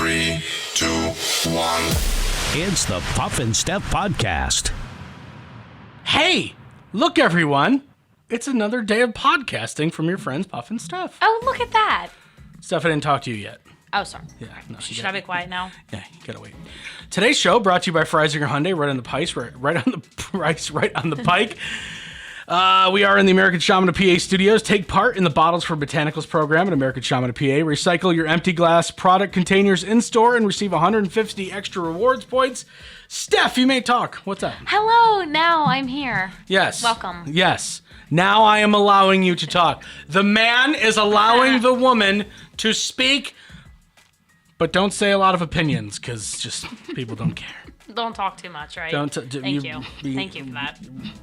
3, 2, 1. It's the Puff and Steph podcast. Hey, look everyone. It's another day of podcasting from your friends Puff and Steph. Oh, look at that. Steph, I didn't talk to you yet. Oh, sorry. Yeah, no. Should I be quiet now? Yeah, you gotta wait. Today's show brought to you by Freisinger Hyundai, right on the price, right on the price, right on the pike. We are in the American Shaman of PA studios. Take part in the Bottles for Botanicals program at American Shaman of PA. Recycle your empty glass product containers in store and receive 150 extra rewards points. Steph, you may talk. What's up? Hello, now I'm here. Yes. Welcome. Yes. Now I am allowing you to talk. The man is allowing the woman to speak, but don't say a lot of opinions because just people don't care. Don't talk too much, right? Thank you. Thank you for that.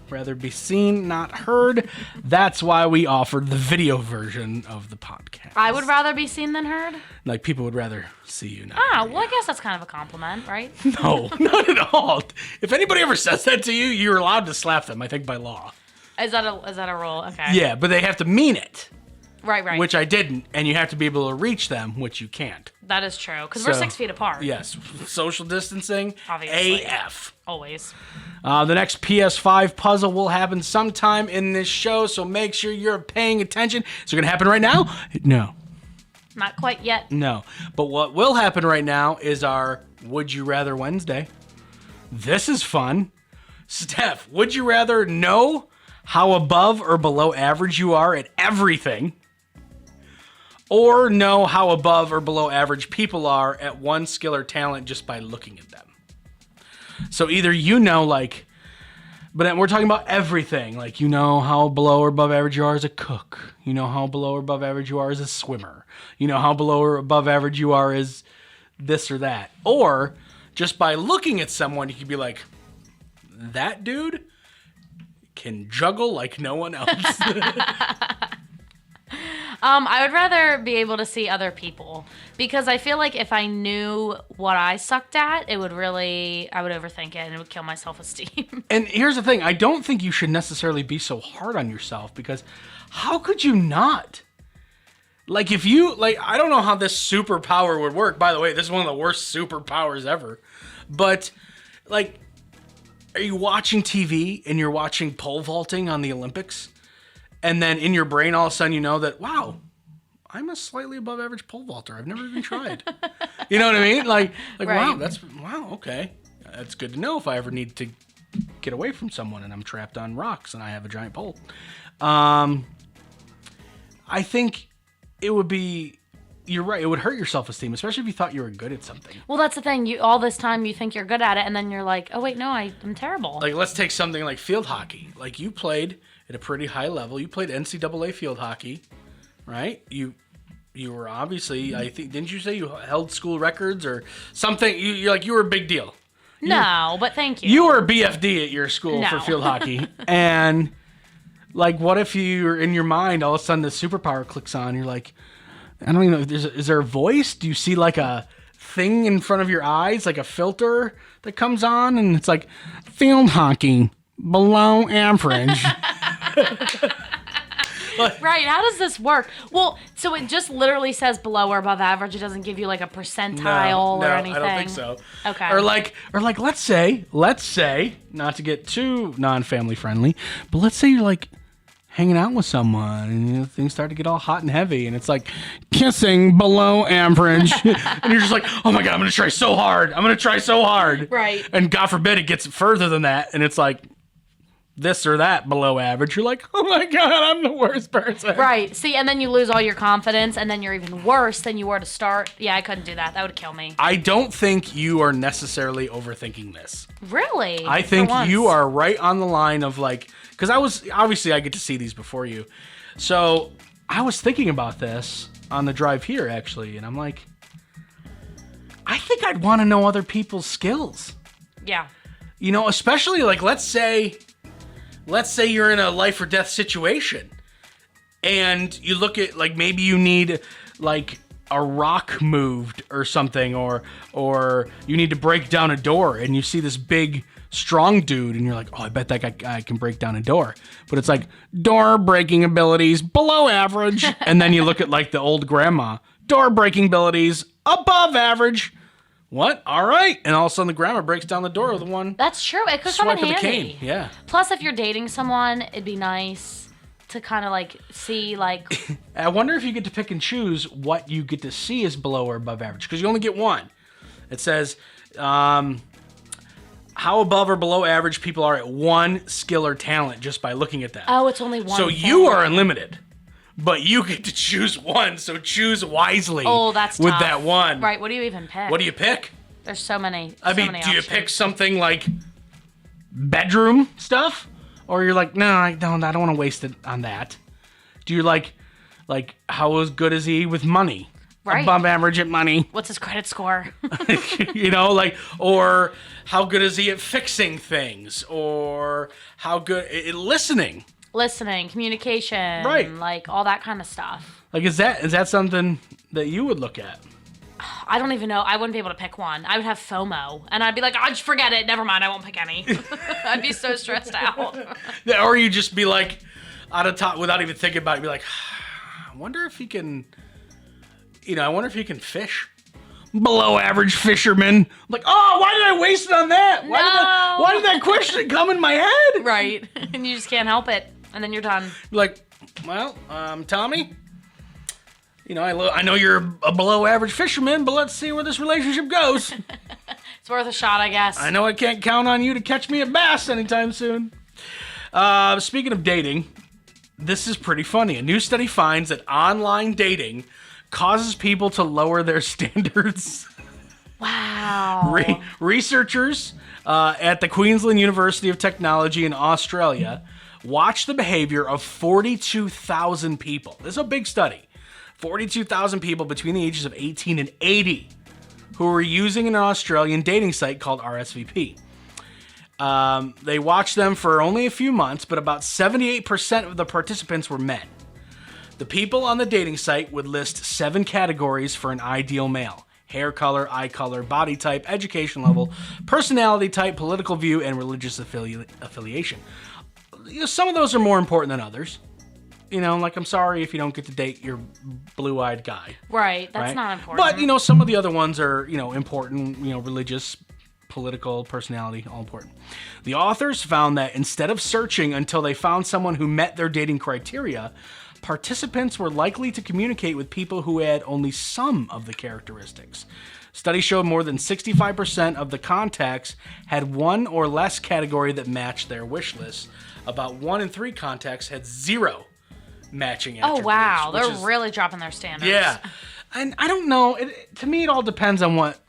Rather be seen, not heard. That's why we offered the video version of the podcast. I would rather be seen than heard. Like, people would rather see you now. Ah, well, I guess that's kind of a compliment, right? No, not at all. If anybody ever says that to you, you're allowed to slap them, I think, by law. Is that a rule? Okay. Yeah, but they have to mean it. Right. Which I didn't, and you have to be able to reach them, which you can't. That is true, because we're 6 feet apart. Yes, social distancing, Obviously. AF. Always. The next PS5 puzzle will happen sometime in this show, so make sure you're paying attention. Is it going to happen right now? No. Not quite yet. No. But what will happen right now is our Would You Rather Wednesday. This is fun. Steph, would you rather know how above or below average you are at everything, or know how above or below average people are at one skill or talent just by looking at them? So either but then we're talking about everything. Like, you know how below or above average you are as a cook. You know how below or above average you are as a swimmer. You know how below or above average you are as this or that. Or just by looking at someone, you could be like, that dude can juggle like no one else. I would rather be able to see other people, because I feel like if I knew what I sucked at, I would overthink it and it would kill my self-esteem. And here's the thing. I don't think you should necessarily be so hard on yourself, because how could you not? Like, if you, I don't know how this superpower would work. By the way, this is one of the worst superpowers ever. But, are you watching TV and you're watching pole vaulting on the Olympics? And then in your brain, all of a sudden, you know that, wow, I'm a slightly above average pole vaulter. I've never even tried. You know what I mean? Like, right. Wow, okay. That's good to know if I ever need to get away from someone and I'm trapped on rocks and I have a giant pole. I think it would be, you're right, it would hurt your self-esteem, especially if you thought you were good at something. Well, that's the thing. All this time you think you're good at it, and then you're like, oh, wait, no, I'm terrible. Like, let's take something like field hockey. Like, you played at a pretty high level. You played NCAA field hockey, right? You were obviously, I think, didn't you say you held school records or something? You were a big deal. No, but thank you. You were a BFD at your school for field hockey. And, what if you're in your mind, all of a sudden the superpower clicks on, you're like, I don't even know, is there a voice? Do you see a thing in front of your eyes, like a filter that comes on, and it's like, field hockey, below average. Right, how does this work? Well, so it just literally says below or above average. It doesn't give you a percentile or anything. No, I don't think so. Okay. Or let's say, not to get too non-family friendly, but let's say you're hanging out with someone and things start to get all hot and heavy and it's kissing below average and you're just like, oh my God, I'm going to try so hard. Right. And God forbid it gets further than that and it's this or that below average. You're like, oh my God, I'm the worst person. Right. See, and then you lose all your confidence and then you're even worse than you were to start. Yeah, I couldn't do that. That would kill me. I don't think you are necessarily overthinking this. Really? I think you are right on the line of because I get to see these before you. So I was thinking about this on the drive here, actually, and I'm like, I think I'd want to know other people's skills. Yeah. Especially let's say you're in a life or death situation and you look at maybe you need a rock moved or something, or you need to break down a door and you see this big strong dude and you're like, oh, I bet that guy can break down a door. But it's door breaking abilities below average. And then you look at the old grandma, door breaking abilities above average. What? All right. And all of a sudden the grandma breaks down the door with one That's true. It could come in swipe of the handy. cane. Yeah. Plus, if you're dating someone, it'd be nice to kind of like see like. I wonder if you get to pick and choose what you get to see as below or above average, because you only get one. It says how above or below average people are at one skill or talent just by looking at that. Oh, it's only one. So thing. you are unlimited, but you get to choose one. So choose wisely. Oh, that's with tough. that one. Right. What do you even pick? What do you pick? There's so many. I so mean, many do you options. pick something like bedroom stuff, or you're like, no, I don't want to waste it on that? Do you like how good is he with money? Right. Above average at money. What's his credit score? Or how good is he at fixing things, or how good at listening? Listening, communication, Right. like all that kind of stuff. Like, is that something that you would look at? I don't even know. I wouldn't be able to pick one. I would have FOMO, and I'd be like, "Oh, just forget it. Never mind. I won't pick any." I'd be so stressed out. Or you just be like, out of top without even thinking about it, be like, I wonder if he can, I wonder if he can fish. Below average fisherman. Like, oh, why did I waste it on that? Why did that question come in my head? Right, and you just can't help it, and then you're done. Like, well, Tommy, I know you're a below average fisherman, but let's see where this relationship goes. It's worth a shot, I guess. I know I can't count on you to catch me at bass anytime soon. Speaking of dating, this is pretty funny. A new study finds that online dating causes people to lower their standards. Wow. Researchers at the Queensland University of Technology in Australia watched the behavior of 42,000 people. This is a big study. 42,000 people between the ages of 18 and 80 who were using an Australian dating site called RSVP. They watched them for only a few months, but about 78% of the participants were men. The people on the dating site would list 7 categories for an ideal male: hair color, eye color, body type, education level, personality type, political view, and religious affiliation. Some of those are more important than others. Like, I'm sorry if you don't get to date your blue-eyed guy. Right, that's right? not important. But, some of the other ones are, important, religious, political, personality, all important. The authors found that instead of searching until they found someone who met their dating criteria, participants were likely to communicate with people who had only some of the characteristics. Studies showed more than 65% of the contacts had one or less category that matched their wish list. About 1 in 3 contacts had 0 matching attributes. Oh, wow. They're is, really dropping their standards. Yeah. And I don't know. To me, it all depends on what...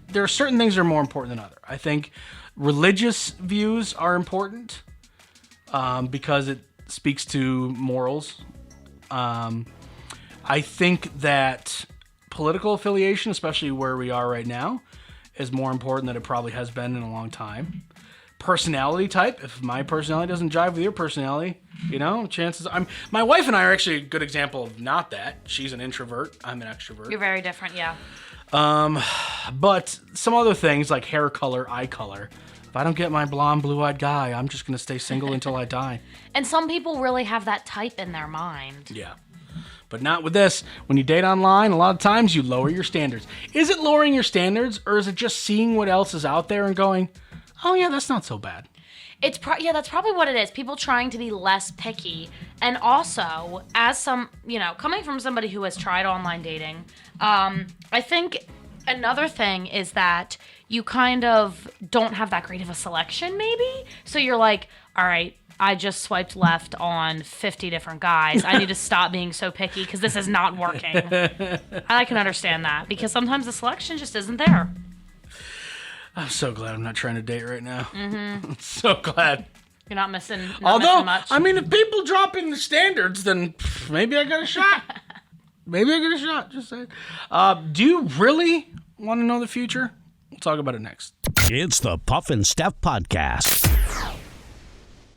There are certain things that are more important than others. I think religious views are important because it speaks to morals. I think that political affiliation, especially where we are right now, is more important than it probably has been in a long time. Personality type, if my personality doesn't jive with your personality, chances... My wife and I are actually a good example of not that. She's an introvert. I'm an extrovert. You're very different, yeah. But some other things like hair color, eye color. If I don't get my blonde, blue-eyed guy, I'm just going to stay single until I die. And some people really have that type in their mind. Yeah. But not with this. When you date online, a lot of times you lower your standards. Is it lowering your standards, or is it just seeing what else is out there and going, oh yeah, that's not so bad? It's that's probably what it is. People trying to be less picky. And also, as coming from somebody who has tried online dating, I think another thing is that you kind of don't have that great of a selection, maybe. So you're like, all right, I just swiped left on 50 different guys. I need to stop being so picky because this is not working. I can understand that because sometimes the selection just isn't there. I'm so glad I'm not trying to date right now. Mm-hmm. I'm so glad. You're not missing Although, much. if people drop in the standards, then maybe I got a shot. Just saying. Do you really want to know the future? We'll talk about it next. It's the Puff and Steph Podcast.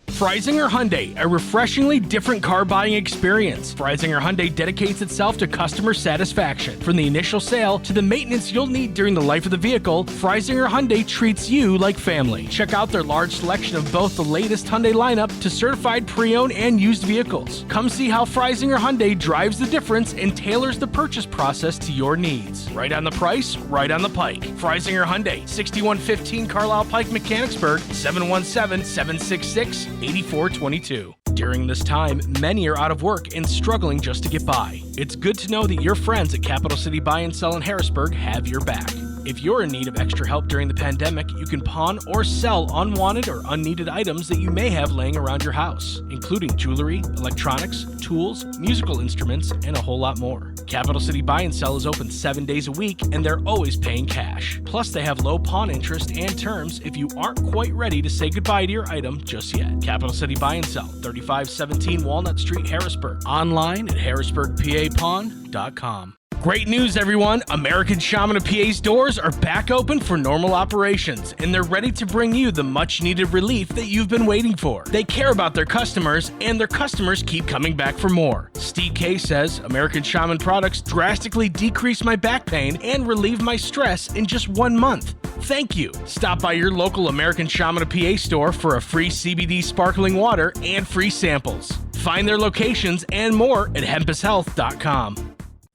Freisinger Hyundai, a refreshingly different car buying experience. Freisinger Hyundai dedicates itself to customer satisfaction. From the initial sale to the maintenance you'll need during the life of the vehicle, Freisinger Hyundai treats you like family. Check out their large selection of both the latest Hyundai lineup to certified pre-owned and used vehicles. Come see how Freisinger Hyundai drives the difference and tailors the purchase process to your needs. Right on the price, right on the pike. Freisinger Hyundai, 6115 Carlisle Pike, Mechanicsburg, 717-766-8422. During this time, many are out of work and struggling just to get by. It's good to know that your friends at Capital City Buy and Sell in Harrisburg have your back. If you're in need of extra help during the pandemic, you can pawn or sell unwanted or unneeded items that you may have laying around your house, including jewelry, electronics, tools, musical instruments, and a whole lot more. Capital City Buy and Sell is open 7 days a week, and they're always paying cash. Plus, they have low pawn interest and terms if you aren't quite ready to say goodbye to your item just yet. Capital City Buy and Sell, 3517 Walnut Street, Harrisburg. Online at harrisburgpapawn.com. Great news, everyone! American Shaman of PA's doors are back open for normal operations, and they're ready to bring you the much-needed relief that you've been waiting for. They care about their customers, and their customers keep coming back for more. Steve K says, American Shaman products drastically decrease my back pain and relieve my stress in just 1 month. Thank you. Stop by your local American Shaman of PA store for a free CBD sparkling water and free samples. Find their locations and more at hempushealth.com.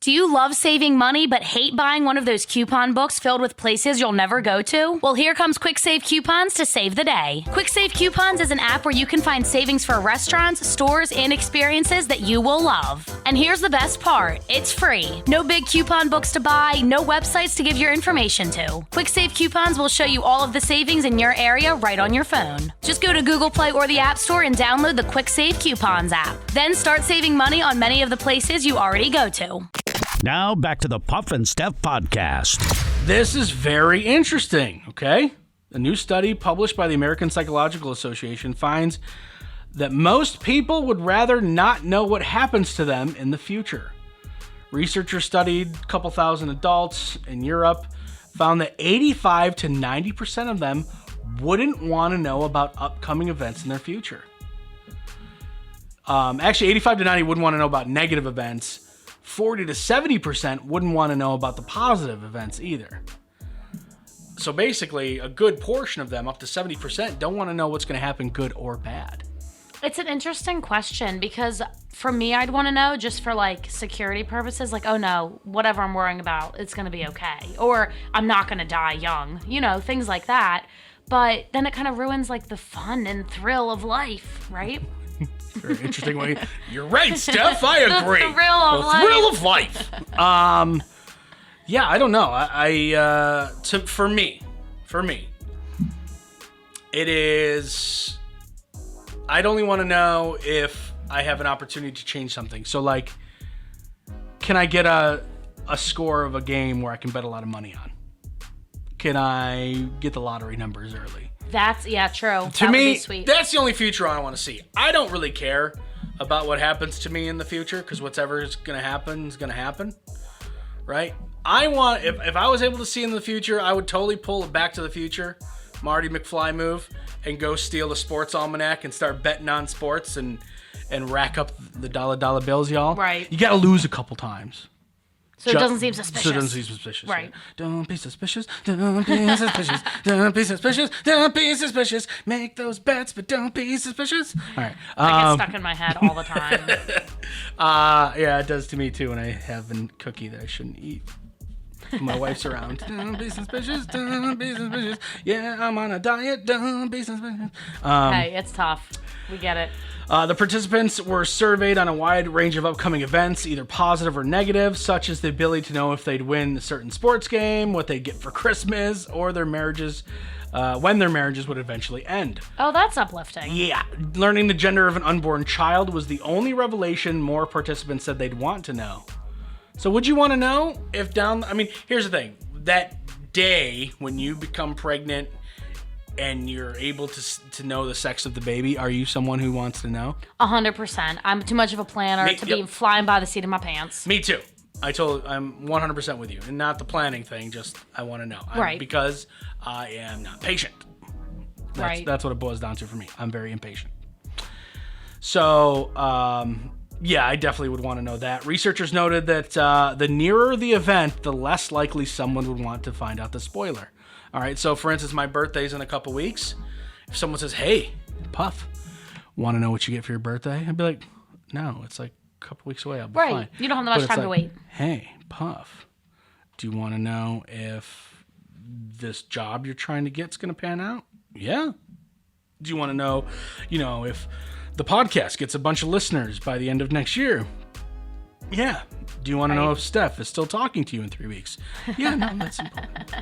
Do you love saving money but hate buying one of those coupon books filled with places you'll never go to? Well, here comes Quick Save Coupons to save the day. Quick Save Coupons is an app where you can find savings for restaurants, stores, and experiences that you will love. And here's the best part. It's free. No big coupon books to buy, no websites to give your information to. Quick Save Coupons will show you all of the savings in your area right on your phone. Just go to Google Play or the App Store and download the Quick Save Coupons app. Then start saving money on many of the places you already go to. Now back to the Puff and Steph podcast. This is very interesting, okay? A new study published by the American Psychological Association finds that most people would rather not know what happens to them in the future. Researchers studied a couple thousand adults in Europe, found that 85 to 90% of them wouldn't want to know about upcoming events in their future. Actually, 85 to 90 wouldn't want to know about negative events. 40 to 70% wouldn't want to know about the positive events either. So basically, a good portion of them, up to 70%, don't want to know what's going to happen, good or bad. It's an interesting question because for me, I'd want to know just for like security purposes, like, oh no, whatever I'm worrying about, it's going to be okay. Or I'm not going to die young, you know, things like that. But then it kind of ruins like the fun and thrill of life, right? Very interesting way. You're right, Steph. I agree. The thrill of life. Yeah, I don't know. For me, it is. I'd only want to know if I have an opportunity to change something. So, like, can I get a score of a game where I can bet a lot of money on? Can I get the lottery numbers early? That's, yeah, true. To me, that's the only future I want to see. I don't really care about what happens to me in the future because whatever is going to happen is going to happen, right? I want, if I was able to see in the future, I would totally pull a Back to the Future, Marty McFly move, and go steal the sports almanac and start betting on sports and rack up the dollar bills, y'all. Right. You got to lose a couple times. So it doesn't seem suspicious. So it doesn't seem suspicious. Right. Yeah. Don't be suspicious. Don't be suspicious. Don't be suspicious. Don't be suspicious. Make those bets, but don't be suspicious. All right. That gets stuck in my head all the time. Yeah, it does to me too when I have a cookie that I shouldn't eat. My wife's around. Don't be suspicious. Don't be suspicious. Yeah, I'm on a diet. Don't be suspicious. Hey, it's tough. We get it. The participants were surveyed on a wide range of upcoming events, either positive or negative, such as the ability to know if they'd win a certain sports game, what they'd get for Christmas, or their marriages, when their marriages would eventually end. Oh, that's uplifting. Yeah. Learning the gender of an unborn child was the only revelation more participants said they'd want to know. So would you want to know if here's the thing. That day when you become pregnant and you're able to know the sex of the baby, are you someone who wants to know? 100%. I'm too much of a planner to be flying by the seat of my pants. Me too. I'm 100% with you. And not the planning thing, just I want to know. Right. Because I am not patient. That's what it boils down to for me. I'm very impatient. So, yeah, I definitely would want to know that. Researchers noted that the nearer the event, the less likely someone would want to find out the spoiler. All right, so for instance, my birthday's in a couple weeks. If someone says, hey, Puff, want to know what you get for your birthday? I'd be like, no, it's like a couple weeks away. I'll be fine. You don't have that much time to wait. Hey, Puff, do you want to know if this job you're trying to get's going to pan out? Yeah. Do you want to know, if the podcast gets a bunch of listeners by the end of next year? Yeah. Do you want to know if Steph is still talking to you in 3 weeks? Yeah, no, that's important.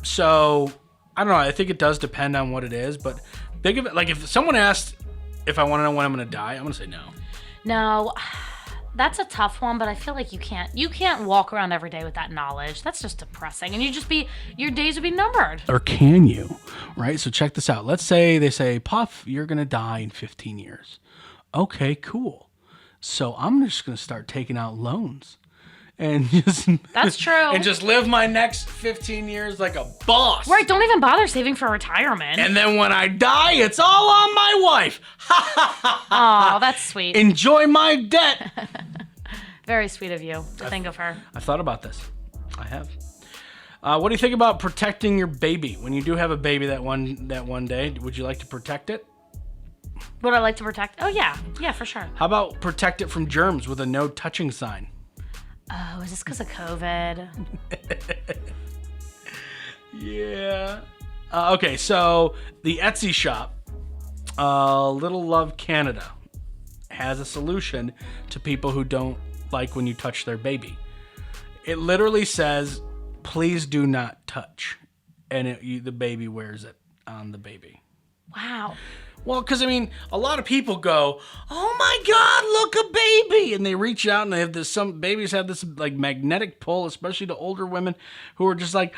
So I don't know. I think it does depend on what it is, but think of it like if someone asked if I want to know when I'm going to die, I'm going to say no. No, that's a tough one, but I feel like you can't walk around every day with that knowledge. That's just depressing, and your days would be numbered. Or can you? Right? So check this out. Let's say they say, Puff, you're going to die in 15 years. Okay, cool. So I'm just going to start taking out loans. And just that's true. And just live my next 15 years like a boss. Right, don't even bother saving for retirement. And then when I die, it's all on my wife. Oh, that's sweet. Enjoy my debt. Very sweet of you to think of her. I thought about this. I have. What do you think about protecting your baby? When you do have a baby that one day, would you like to protect it? Would I like to protect? Oh, yeah. Yeah, for sure. How about protect it from germs with a no touching sign? Oh, is this because of COVID? Yeah. Okay, so the Etsy shop, Little Love Canada, has a solution to people who don't like when you touch their baby. It literally says, please do not touch. And the baby wears it on the baby. Wow. Well, because, a lot of people go, oh my God, look, a baby. And they reach out and they have this, some babies have this like magnetic pull, especially to older women who are just like,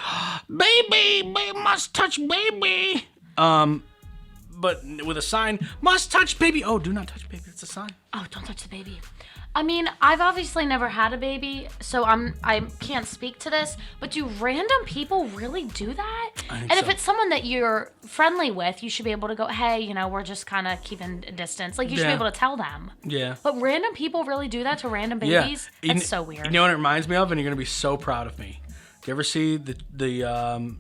baby, must touch baby. But with a sign, must touch baby. Oh, do not touch baby. It's a sign. Oh, don't touch the baby. I've obviously never had a baby, so I can't speak to this, but do random people really do that? And if it's someone that you're friendly with, you should be able to go, hey, we're just kind of keeping a distance. Like, you should be able to tell them. Yeah. But random people really do that to random babies? Yeah. That's so weird. You know what it reminds me of? And you're going to be so proud of me. Do you ever see the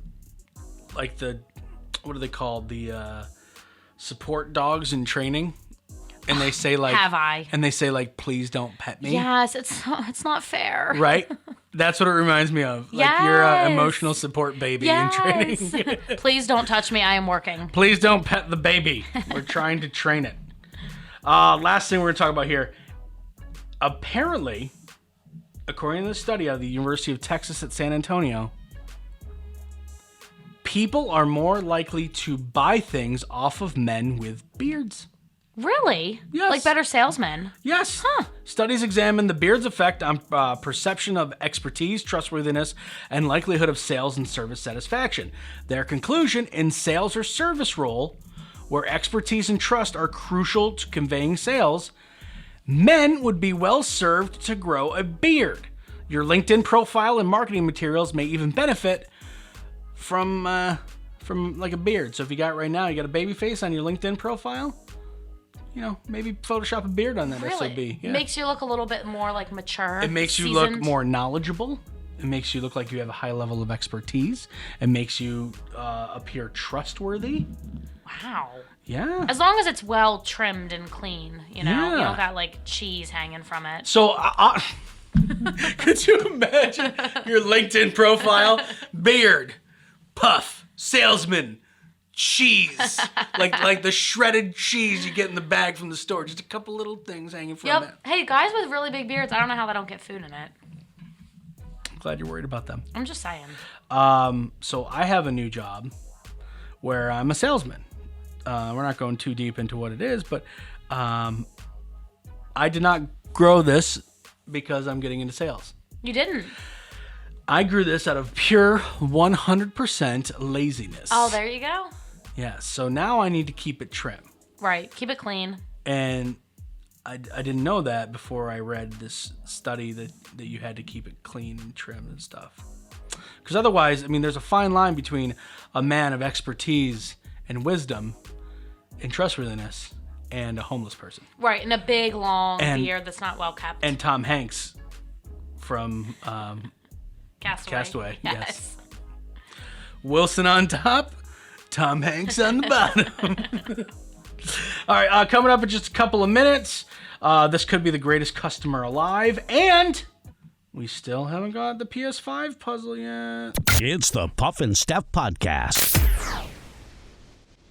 what are they called? The support dogs in training? And they say like, have I? And they say like, please don't pet me. Yes, it's not fair. Right? That's what it reminds me of. Like you're an emotional support baby in training. Please don't touch me. I am working. Please don't pet the baby. We're trying to train it. Last thing we're going to talk about here. Apparently, according to the study out of the University of Texas at San Antonio, people are more likely to buy things off of men with beards. Really? Yes. Like better salesmen? Yes. Huh. Studies examine the beard's effect on perception of expertise, trustworthiness, and likelihood of sales and service satisfaction. Their conclusion, in sales or service role, where expertise and trust are crucial to conveying sales, men would be well served to grow a beard. Your LinkedIn profile and marketing materials may even benefit from like a beard. So if you got right now, you got a baby face on your LinkedIn profile, maybe Photoshop a beard on that SOB. Yeah. Makes you look a little bit more like mature. It makes you look more knowledgeable. It makes you look like you have a high level of expertise. It makes you appear trustworthy. Wow. Yeah. As long as it's well trimmed and clean, you don't got like cheese hanging from it. So, could you imagine your LinkedIn profile? Beard, Puff, salesman, cheese, like the shredded cheese you get in the bag from the store. Just a couple little things hanging from it. Hey, guys with really big beards, I don't know how they don't get food in it. I'm glad you're worried about them. I'm just saying. So I have a new job where I'm a salesman. We're not going too deep into what it is, but I did not grow this because I'm getting into sales. You didn't? I grew this out of pure 100% laziness. Oh, there you go. Yeah, so now I need to keep it trim. Right, keep it clean. And I didn't know that before I read this study that you had to keep it clean and trim and stuff. Because otherwise, there's a fine line between a man of expertise and wisdom and trustworthiness and a homeless person. Right, and a big, long And- beard that's not well kept. And Tom Hanks from Castaway. yes. Wilson on top, Tom Hanks on the bottom. All right, coming up in just a couple of minutes, this could be the greatest customer alive, and we still haven't got the PS5 puzzle yet. It's the Puff and Steph Podcast.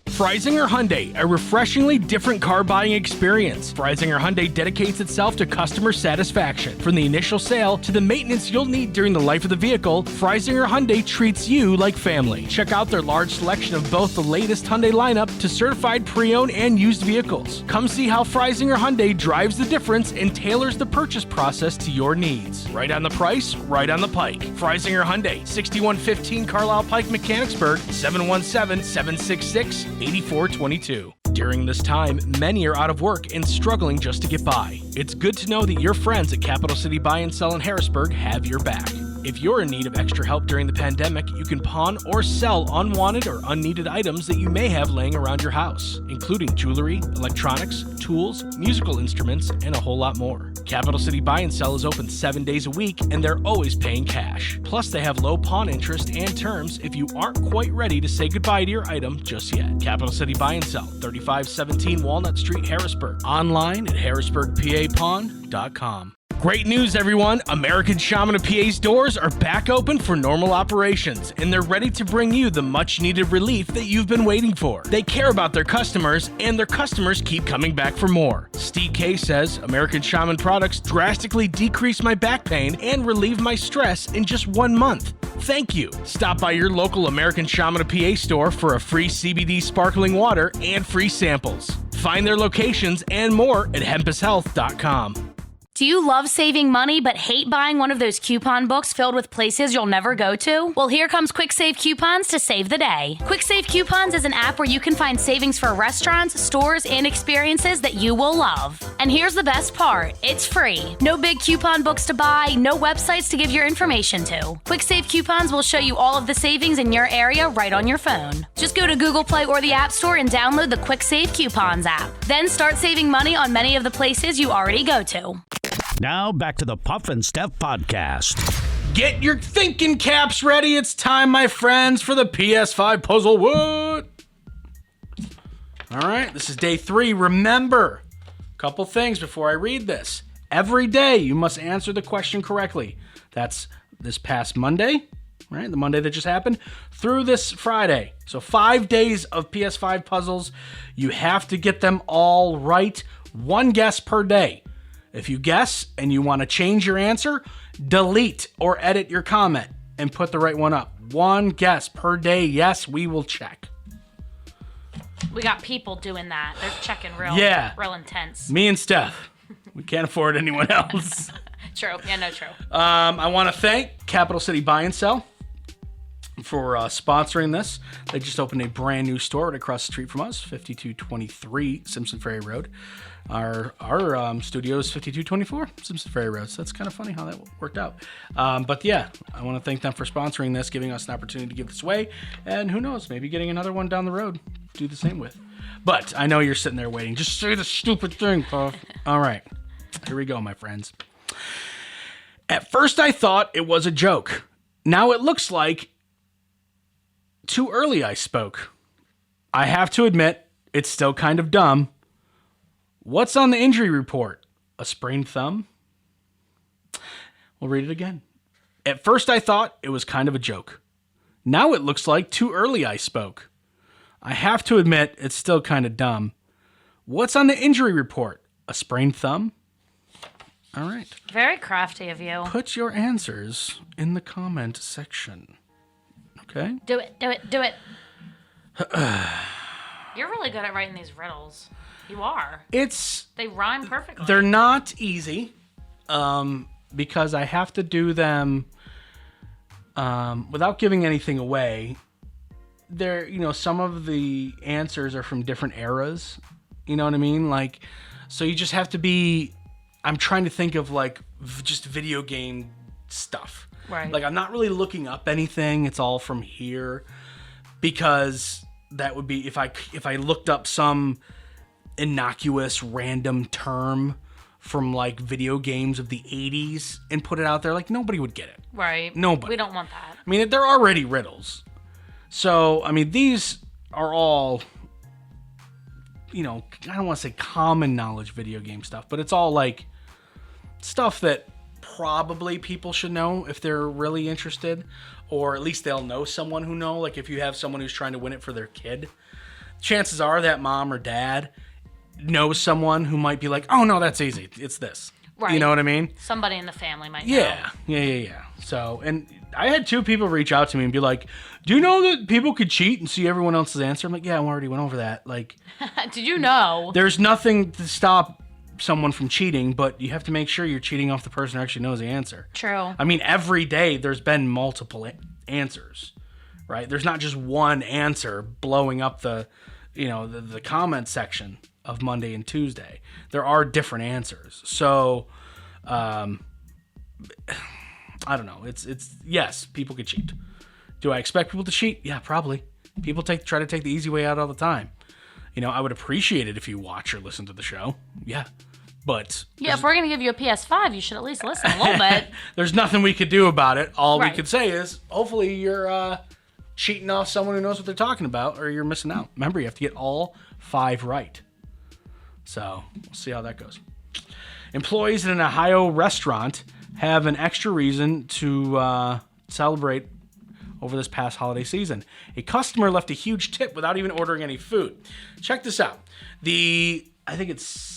Freisinger Hyundai, a refreshingly different car buying experience. Freisinger Hyundai dedicates itself to customer satisfaction. From the initial sale to the maintenance you'll need during the life of the vehicle, Freisinger Hyundai treats you like family. Check out their large selection of both the latest Hyundai lineup to certified pre-owned and used vehicles. Come see how Freisinger Hyundai drives the difference and tailors the purchase process to your needs. Right on the price, right on the pike. Freisinger Hyundai, 6115 Carlisle Pike, Mechanicsburg, 717-766-8422. During this time, many are out of work and struggling just to get by. It's good to know that your friends at Capital City Buy and Sell in Harrisburg have your back. If you're in need of extra help during the pandemic, you can pawn or sell unwanted or unneeded items that you may have laying around your house, including jewelry, electronics, tools, musical instruments, and a whole lot more. Capital City Buy and Sell is open 7 days a week, and they're always paying cash. Plus, they have low pawn interest and terms if you aren't quite ready to say goodbye to your item just yet. Capital City Buy and Sell, 3517 Walnut Street, Harrisburg. Online at harrisburgpapawn.com. Great news, everyone! American Shaman of PA's doors are back open for normal operations, and they're ready to bring you the much-needed relief that you've been waiting for. They care about their customers, and their customers keep coming back for more. Steve K says, American Shaman products drastically decrease my back pain and relieve my stress in just 1 month. Thank you. Stop by your local American Shaman of PA store for a free CBD sparkling water and free samples. Find their locations and more at hempushealth.com. Do you love saving money but hate buying one of those coupon books filled with places you'll never go to? Well, here comes Quick Save Coupons to save the day. Quick Save Coupons is an app where you can find savings for restaurants, stores, and experiences that you will love. And here's the best part. It's free. No big coupon books to buy, no websites to give your information to. Quick Save Coupons will show you all of the savings in your area right on your phone. Just go to Google Play or the App Store and download the Quick Save Coupons app. Then start saving money on many of the places you already go to. Now back to the Puff and Steph Podcast. Get your thinking caps ready. It's time, my friends, for the PS5 Puzzle. What? All right, this is day 3. Remember, a couple things before I read this. Every day, you must answer the question correctly. That's this past Monday, right? The Monday that just happened, through this Friday. So 5 days of PS5 puzzles. You have to get them all right. 1 guess per day. If you guess and you want to change your answer, delete or edit your comment and put the right one up. 1 guess per day. Yes, we will check. We got people doing that. They're checking real intense. Me and Steph. We can't afford anyone else. True. Yeah, no, true. I want to thank Capital City Buy and Sell for sponsoring this. They just opened a brand new store right across the street from us, 5223 Simpson Ferry Road. Our studio is 5224 Simpson Ferry Road, so that's kind of funny how that worked out. But yeah, I want to thank them for sponsoring this, giving us an opportunity to give this away, and who knows, maybe getting another one down the road to do the same with. But I know you're sitting there waiting. Just say the stupid thing, Puff. All right, here we go, my friends. At first I thought it was a joke. Now it looks like too early I spoke. I have to admit, it's still kind of dumb. What's on the injury report? A sprained thumb? We'll read it again. At first I thought it was kind of a joke. Now it looks like too early I spoke. I have to admit, it's still kind of dumb. What's on the injury report? A sprained thumb? All right. Very crafty of you. Put your answers in the comment section. Okay? Do it. You're really good at writing these riddles. You are. They rhyme perfectly. They're not easy, because I have to do them without giving anything away. Some of the answers are from different eras. You know what I mean? Like, so you just have to be. I'm trying to think of like just video game stuff. Right. Like, I'm not really looking up anything. It's all from here, because that would be if I looked up some innocuous random term from like video games of the 80s and put it out there, like nobody would get it. Right. Nobody. We don't want that. I mean, they're already riddles. So, I mean, these are all, I don't want to say common knowledge video game stuff, but it's all like stuff that probably people should know if they're really interested, or at least they'll know someone who know. Like if you have someone who's trying to win it for their kid, chances are that mom or dad knows someone who might be like, oh no, that's easy. It's this. Right. You know what I mean? Somebody in the family might know. Yeah. So, and I had 2 people reach out to me and be like, do you know that people could cheat and see everyone else's answer? I'm like, yeah, I already went over that. Like, did you know? There's nothing to stop someone from cheating, but you have to make sure you're cheating off the person who actually knows the answer. True. I mean, every day there's been multiple answers, right? There's not just one answer blowing up the comment section of Monday and Tuesday. There are different answers. So, I don't know. It's yes, people could cheat. Do I expect people to cheat? Yeah, probably. People try to take the easy way out all the time. I would appreciate it if you watch or listen to the show. Yeah. But yeah, if we're going to give you a PS5, you should at least listen a little bit. There's nothing we could do about it. All Right. we could say is hopefully you're cheating off someone who knows what they're talking about, or you're missing out. Remember, you have to get all 5 right. So we'll see how that goes. Employees in an Ohio restaurant have an extra reason to celebrate over this past holiday season. A customer left a huge tip without even ordering any food. Check this out. I think it's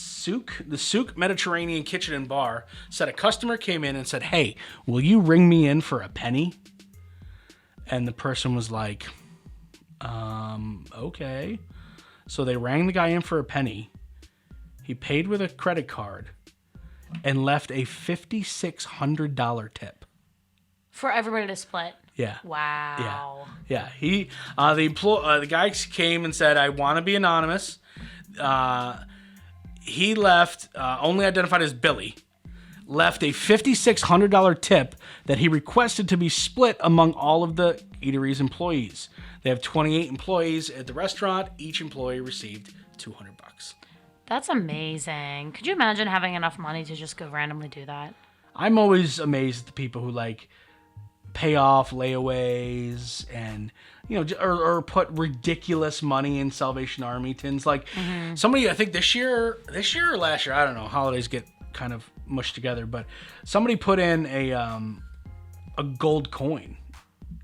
the Souk Mediterranean Kitchen and Bar said a customer came in and said, hey, will you ring me in for a penny? And the person was like, okay. So they rang the guy in for a penny. He paid with a credit card and left a $5,600 tip. For everybody to split. Yeah. Wow. Yeah. The guy came and said, I want to be anonymous. He left, only identified as Billy, left a $5,600 tip that he requested to be split among all of the eatery's employees. They have 28 employees at the restaurant. Each employee received $200. That's amazing. Could you imagine having enough money to just go randomly do that? I'm always amazed at the people who pay off layaways and or put ridiculous money in Salvation Army tins. Somebody, I think this year or last year, I don't know, holidays get kind of mushed together, but somebody put in a gold coin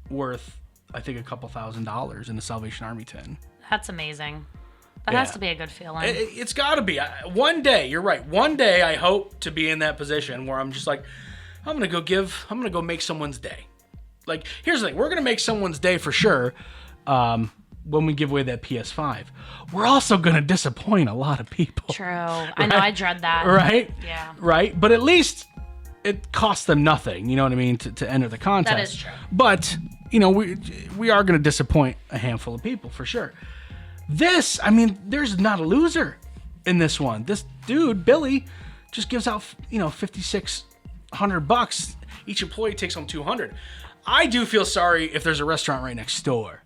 worth, I think, a couple $1,000s in the Salvation Army tin. That's amazing. That has to be a good feeling. It's got to be. One day, you're right. One day, I hope to be in that position where I'm just like, I'm gonna go make someone's day. Here's the thing: we're gonna make someone's day for sure. When we give away that PS5, we're also gonna disappoint a lot of people. True. Right? I know. I dread that. Right. Yeah. Right. But at least it costs them nothing. You know what I mean? To enter the contest. That is true. But we are gonna disappoint a handful of people for sure. This, there's not a loser in this one. This dude, Billy, just gives out, $5,600. Each employee takes home $200. I do feel sorry if there's a restaurant right next door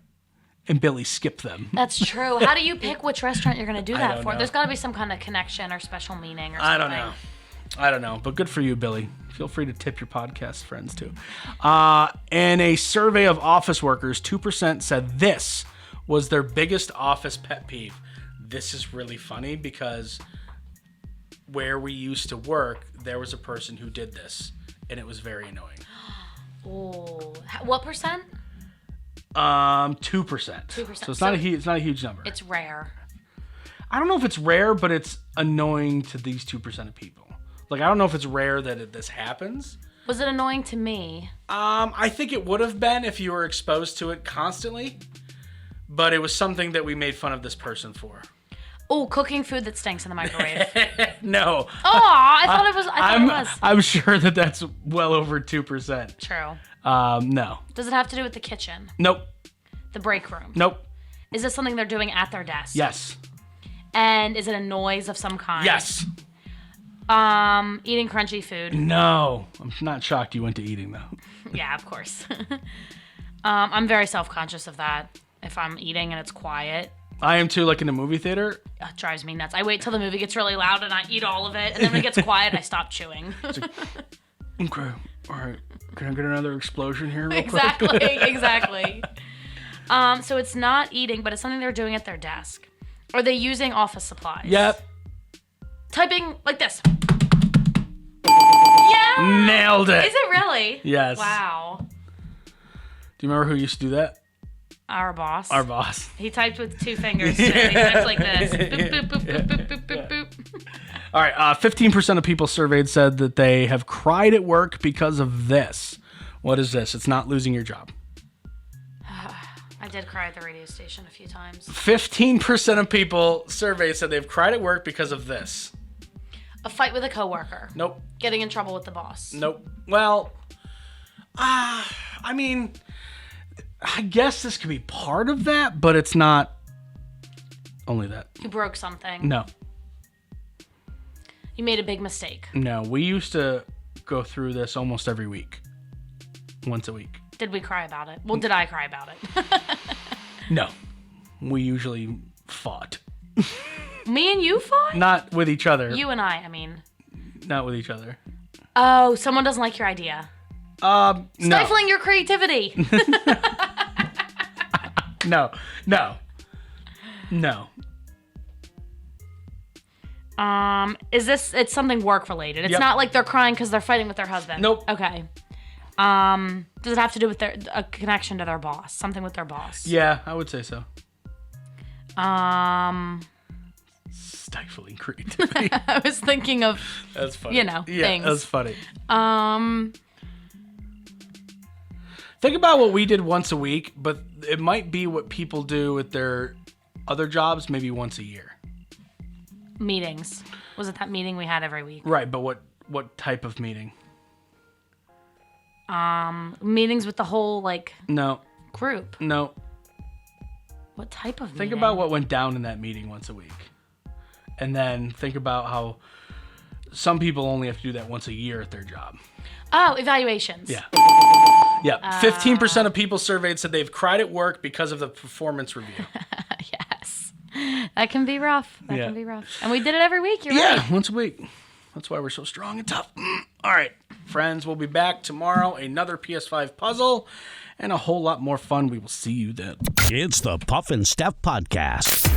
and Billy skipped them. That's true. How do you pick which restaurant you're going to do that don't for? know. There's got to be some kind of connection or special meaning or something. I don't know. But good for you, Billy. Feel free to tip your podcast friends, too. In a survey of office workers, 2% said this was their biggest office pet peeve. This is really funny because where we used to work, there was a person who did this, and it was very annoying. Oh, what percent? 2%. 2%. So it's not a huge number. It's rare. I don't know if it's rare, but it's annoying to these 2% of people. I don't know if it's rare that this happens. Was it annoying to me? I think it would have been if you were exposed to it constantly. But it was something that we made fun of this person for. Oh, cooking food that stinks in the microwave. No. Oh, I thought it was. I'm sure that's well over 2%. True. No. Does it have to do with the kitchen? Nope. The break room? Nope. Is this something they're doing at their desk? Yes. And is it a noise of some kind? Yes. Eating crunchy food? No. I'm not shocked you went to eating, though. Yeah, of course. I'm very self-conscious of that. If I'm eating and it's quiet, I am too, like in a movie theater. It drives me nuts. I wait till the movie gets really loud and I eat all of it, and then when it gets quiet, I stop chewing. Okay, all right. Can I get another explosion here real Exactly, quick? exactly. So it's not eating, but it's something they're doing at their desk. Are they using office supplies? Yep. Typing like this. Yeah! Nailed it. Is it really? Yes. Wow. Do you remember who used to do that? Our boss. Our boss. He typed with 2 fingers too. He types like this. Boop, boop, boop, boop, boop, boop, boop, boop. All right. 15% of people surveyed said that they have cried at work because of this. What is this? It's not losing your job. I did cry at the radio station a few times. 15% of people surveyed said they've cried at work because of this. A fight with a coworker. Nope. Getting in trouble with the boss. Nope. Well, I mean, I guess this could be part of that, but it's not only that. You broke something. No. You made a big mistake. No. We used to go through this almost every week. Once a week. Did we cry about it? Well, did I cry about it? No. We usually fought. Me and you fought? Not with each other. You and I mean. Not with each other. Oh, someone doesn't like your idea. No. Stifling your creativity. No. It's something work related. It's Yep. not like they're crying because they're fighting with their husband. Nope. Okay. Does it have to do with a connection to their boss? Something with their boss? Yeah, I would say so. Stifling creativity. I was thinking of, That's funny. things. That's funny. Think about what we did once a week, but it might be what people do with their other jobs maybe once a year. Meetings. Was it that meeting we had every week? Right, but what type of meeting? Meetings with the whole, No. group. No. What type of meeting? Think about what went down in that meeting once a week. And then think about how some people only have to do that once a year at their job. Oh, evaluations. Yeah. Yeah. 15% of people surveyed said they've cried at work because of the performance review. Yes. That can be rough. Yeah. Can be rough. And we did it every week. You're Yeah, right. once a week. That's why we're so strong and tough. All right, friends, we'll be back tomorrow. Another PS5 puzzle and a whole lot more fun. We will see you then. It's the Puff and Steph Podcast.